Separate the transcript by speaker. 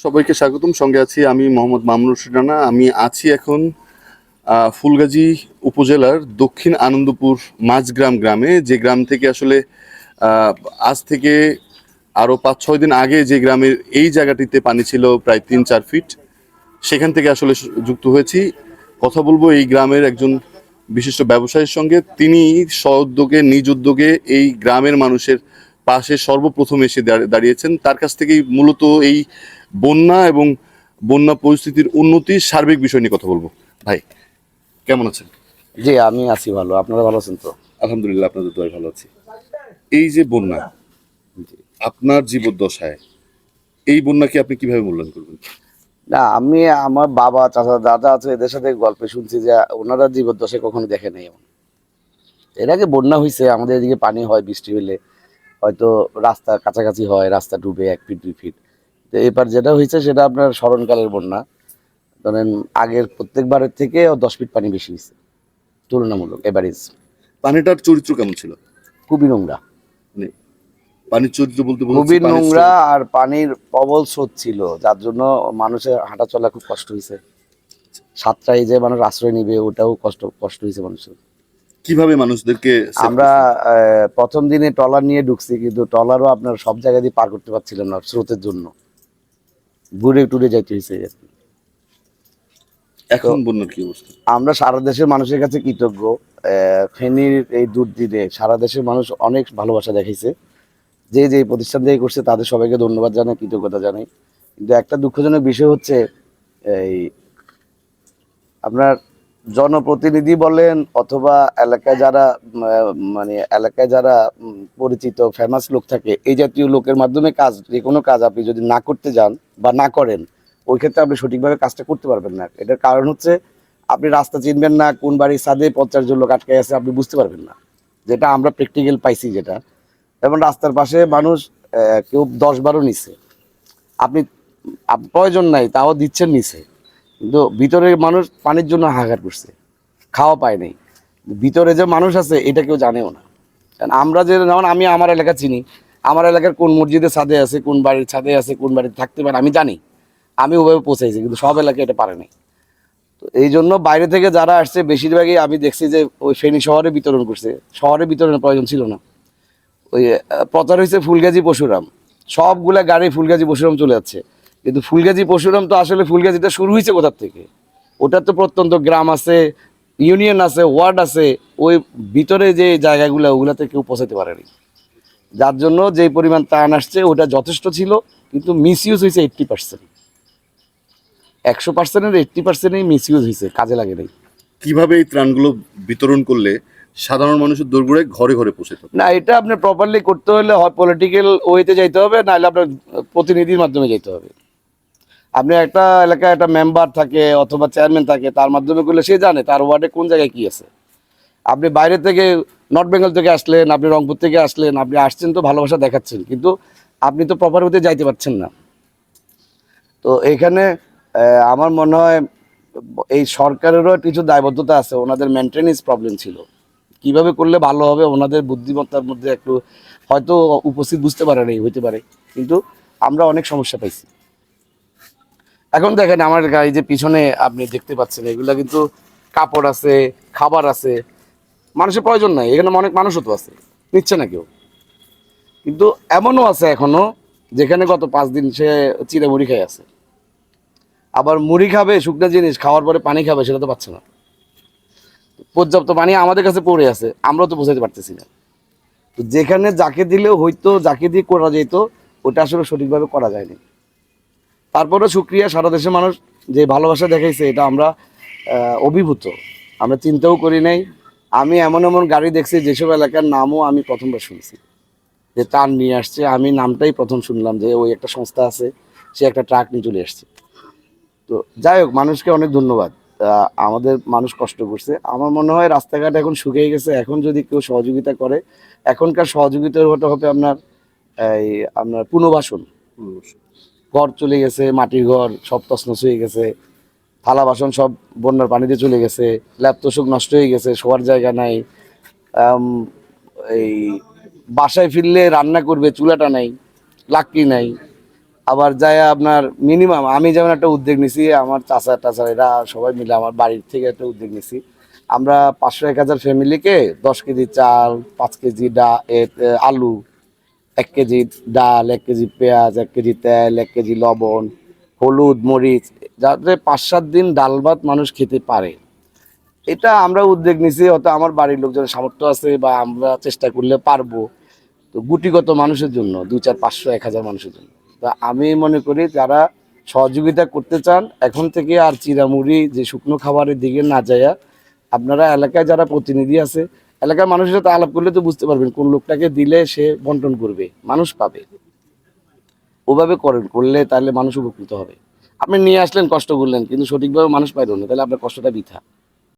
Speaker 1: সবাইকে স্বাগতম। সঙ্গে আছি আমি মোহাম্মদ মামুনুর রানা। আমি আছি এখন ফুলগাজী উপজেলার দক্ষিণ আনন্দপুর মাঝগ্রাম গ্রামে, যে গ্রাম থেকে আসলে আজ থেকে আরও 5-6 দিন আগে যে গ্রামের এই জায়গাটিতে পানি ছিল প্রায় 3-4 ফিট, সেখান থেকে আসলে যুক্ত হয়েছি। কথা বলবো এই গ্রামের একজন বিশিষ্ট ব্যবসায়ীর সঙ্গে। তিনি স্ব-উদ্যোগে, নিজ উদ্যোগে এই গ্রামের মানুষের পাশে সর্বপ্রথম এসে দাঁড়িয়েছেন। তার কাছ থেকেই মূলত এই বন্যা এবং বন্যা পরিস্থিতির উন্নতির সার্বিক বিষয় নিয়ে কথা বলবো। ভাই, কেমন আছেন?
Speaker 2: জি, আমি আছি ভালো। আপনারা ভালো আছেন তো?
Speaker 1: আলহামদুলিল্লাহ, আপনাদের দোয়ায় ভালো আছি। এই যে বন্যা, আপনার জীবদ্দশায় এই বন্যাকে আপনি কিভাবে মূল্যায়ন করবেন?
Speaker 2: না, আমি আমার বাবা, চাচা, দাদা আছে, এদের সাথে গল্পে শুনছি যে ওনারা জীবদ্দশায় কখনো দেখে নাই এমন। এর আগে বন্যা হয়েছে, আমাদের এদিকে পানি হয় বৃষ্টি হলে, হয়তো রাস্তা কাছাকাছি হয়, রাস্তা ডুবে 1 ফিট 2 ফিট। তো এবার যেটা হয়েছে সেটা আপনার স্মরণকালের বন্যা। ধরেন আগের প্রত্যেকবারের থেকে 10 ফিট পানি বেশি হয়েছে তুলনামূলক এভারেজ।
Speaker 1: পানিটার চরিত্র কেমন ছিল?
Speaker 2: খুবই নোংরা,
Speaker 1: মানে পানির চরিত্র বলতে
Speaker 2: খুবই
Speaker 1: পানির
Speaker 2: নোংরা, আর পানির প্রবল স্রোত ছিল, যার জন্য মানুষের হাঁটা চলা খুব কষ্ট হয়েছে। সাতটায় যে মানুষ আশ্রয় নিবে ওটাও কষ্ট হয়েছে মানুষের।
Speaker 1: কিভাবে মানুষদেরকে
Speaker 2: আমরা প্রথম দিনে ট্রলার নিয়ে ঢুকছি, কিন্তু ট্রলারও আপনার সব জায়গা দিয়ে পার করতে পারছিলাম না স্রোতের জন্য, ঘুরে টুরে যাইতে হয়েছে।
Speaker 1: এখন বন্যার কি অবস্থা?
Speaker 2: আমরা সারা দেশের মানুষের কাছে কৃতজ্ঞ। ফেনীর এই দুর্দিনে সারা দেশের মানুষ অনেক ভালোবাসা দেখাইছে। যে যে প্রতিষ্ঠান থেকে করছে তাদের সবাইকে ধন্যবাদ জানাই, কৃতজ্ঞতা জানাই। কিন্তু একটা দুঃখজনক বিষয় হচ্ছে, এই আপনার জনপ্রতিনিধি বলেন অথবা এলাকায় যারা এলাকায় যারা পরিচিত ফেমাস লোক থাকে, এই জাতীয় লোকের মাধ্যমে কাজ, যে কোনো কাজ আপনি যদি না করতে যান বা না করেন, ওই ক্ষেত্রে আপনি সঠিকভাবে কাজটা করতে পারবেন না। এটার কারণ হচ্ছে আপনি রাস্তা চিনবেন না, কোন বাড়ির ছাদে 50 জন লোক আটকে আছে আপনি বুঝতে পারবেন না, যেটা আমরা প্র্যাকটিক্যাল পাইছি যেটা। এবং রাস্তার পাশে মানুষ কেউ 10-12 নিছে, আপনি প্রয়োজন নাই তাও দিচ্ছেন নিছে, কিন্তু ভিতরের মানুষ পানির জন্য হাহাকার করছে, খাওয়া পায় নাই। ভিতরে যে মানুষ আছে এটা কেউ জানেও না। কারণ আমরা যে, যেমন আমি আমার এলাকা চিনি, আমার এলাকার কোন মসজিদের ছাদে আছে, কোন বাড়ির ছাদে আছে, কোন বাড়িতে থাকতে পারে আমি জানি, আমি ওভাবে পৌঁছাইছি, কিন্তু সব এলাকায় এটা পারে নাই। তো এই জন্য বাইরে থেকে যারা আসছে বেশিরভাগই আমি দেখছি যে ওই ফেনী শহরে বিতরণ করছে। শহরে বিতরণের প্রয়োজন ছিল না। ওই প্রচার হয়েছে ফুলগাজী পরশুরাম, সবগুলা গাড়ি ফুলগাজী পরশুরাম চলে যাচ্ছে, কিন্তু ফুলগাজী পরশুরাম তো আসলে ফুলগাজীটা শুরু হয়েছে কোথার থেকে? ওটার তো প্রত্যন্ত গ্রাম আছে, ইউনিয়ন আছে, ওয়ার্ড আছে, ওই ভিতরে যে জায়গাগুলো ওগুলাতে কেউ পৌঁছাতে পারেনি, যার জন্য যে পরিমাণ ত্রাণ আসছে ওটা যথেষ্ট ছিল, কিন্তু মিসইউজ হয়েছে 80%। 100%-এর 80%-ই মিসইউজ হয়েছে, কাজে লাগে নাই।
Speaker 1: কিভাবে এই ত্রাণগুলো বিতরণ করলে সাধারণ মানুষের দোরগোড়ায় ঘরে ঘরে পৌঁছে যাবে?
Speaker 2: না, এটা আপনি প্রপারলি করতে হলে হয় পলিটিক্যাল ওয়েতে যাইতে হবে, নাহলে আপনার প্রতিনিধির মাধ্যমে যেতে হবে। আপনি একটা এলাকায় একটা মেম্বার থাকে অথবা চেয়ারম্যান থাকে, তার মাধ্যমে করলে সে জানে তার ওয়ার্ডে কোন জায়গায় কি আছে। আপনি বাইরে থেকে, নর্থ বেঙ্গল থেকে আসলেন, আপনি রংপুর থেকে আসলেন, আপনি আসছেন তো ভালোবাসা দেখাচ্ছেন, কিন্তু আপনি তো প্রপার ওয়েতে যাইতে পারছেন না। তো এখানে আমার মনে হয় এই সরকারেরও কিছু দায়বদ্ধতা আছে, ওনাদের মেনটেনেন্স প্রবলেম ছিল। কিভাবে করলে ভালো হবে ওনাদের বুদ্ধিমত্তার মধ্যে একটু হয়তো উপস্থিত বুঝতে পারে নাই, হইতে পারে, কিন্তু আমরা অনেক সমস্যা পাইছি। এখন দেখেন আমার গাড়ি যে পিছনে আপনি দেখতে পাচ্ছেন, এগুলা কিন্তু কাপড় আছে, খাবার আছে, মানুষের প্রয়োজন নাই, এখানে অনেক মানুষও তো আছে, নিচ্ছে না কেউ। কিন্তু এমনও আছে এখনো যেখানে গত 5 দিন সে চিড়ে মুড়ি খাই আছে, আবার মুড়ি খাবে শুকনো জিনিস, খাওয়ার পরে পানি খাবে সেটা তো পাচ্ছে না। পর্যাপ্ত পানি আমাদের কাছে পড়ে আছে, আমরাও তো বোঝাতে পারতেছি না। তো যেখানে যাকে দিলেও হয়তো, যাকে দিয়ে করা যেত, ওটা আসলে সঠিকভাবে করা যায়নি। তারপরেও শুক্রিয়া, সারা দেশের মানুষ যে ভালোবাসা দেখাইছে এটা আমরা অভিভূত, আমরা চিন্তাও করি নাই। আমি এমন এমন গাড়ি দেখছি যেসব এলাকার নামও আমি প্রথমবার শুনছি, যে ত্রাণ নিয়ে আসছে, আমি নামটাই প্রথম শুনলাম, যে ওই একটা সংস্থা আছে, সে একটা ট্রাক নিয়ে চলে আসছে। তো যাই হোক, মানুষকে অনেক ধন্যবাদ। আমাদের মানুষ কষ্ট করছে। আমার মনে হয় রাস্তাঘাট এখন শুকিয়ে গেছে, এখন যদি কেউ সহযোগিতা করে, এখনকার সহযোগিতার হবে আপনার এই আপনার পুনর্বাসন। ঘর চলে গেছে, মাটির ঘর সব তছনছ হয়ে গেছে, থালা বাসন সব বন্যার পানিতে চলে গেছে, ল্যাপ তোষক নষ্ট হয়ে গেছে, শোয়ার জায়গা নাই। এই বাসায় ফিরলে রান্না করবে চুলাটা নাই, লাকড়ি নাই। আবার যায় আপনার মিনিমাম আমি যেমন একটা উদ্যোগ নিছি, আমার চাচা টাচা এরা সবাই মিলে আমার বাড়ির থেকে একটা উদ্যোগ নিছি। আমরা 500-1000 ফ্যামিলিকে 10 কেজি চাল, 5 কেজি আলু, 1 কেজি ডাল, 1 কেজি পেঁয়াজ, 1 কেজি তেল, 1 কেজি লবণ, হলুদ, মরিচ, যাতে 5-7 দিন ডাল ভাত মানুষ খেতে পারে, এটা আমরা উদ্যোগ নিছি। হয়তো আমার বাড়ির লোকজনের সামর্থ্য আছে বা আমরা চেষ্টা করলে পারবো। তো গুটিগত মানুষের জন্য 2, 4, 500, 1000 মানুষের জন্য। তা আমি মনে করি যারা সহযোগিতা করতে চান এখন থেকে আর চিড়ামুড়ি যে শুকনো খাবারের দিকে না যায়া, আপনারা এলাকায় যারা প্রতিনিধি আছে, এলাকার মানুষের সাথে আলাপ করলে তো বুঝতে পারবেন কোন লোকটাকে দিলে সে বন্টন করবে, মানুষ পাবে। ওভাবে করেন, করলে তাহলে মানুষ উপকৃত হবে। আপনি নিয়ে আসলেন, কষ্ট করলেন, কিন্তু সঠিকভাবে মানুষ পাইল না, তাহলে আপনার কষ্টটা বৃথা।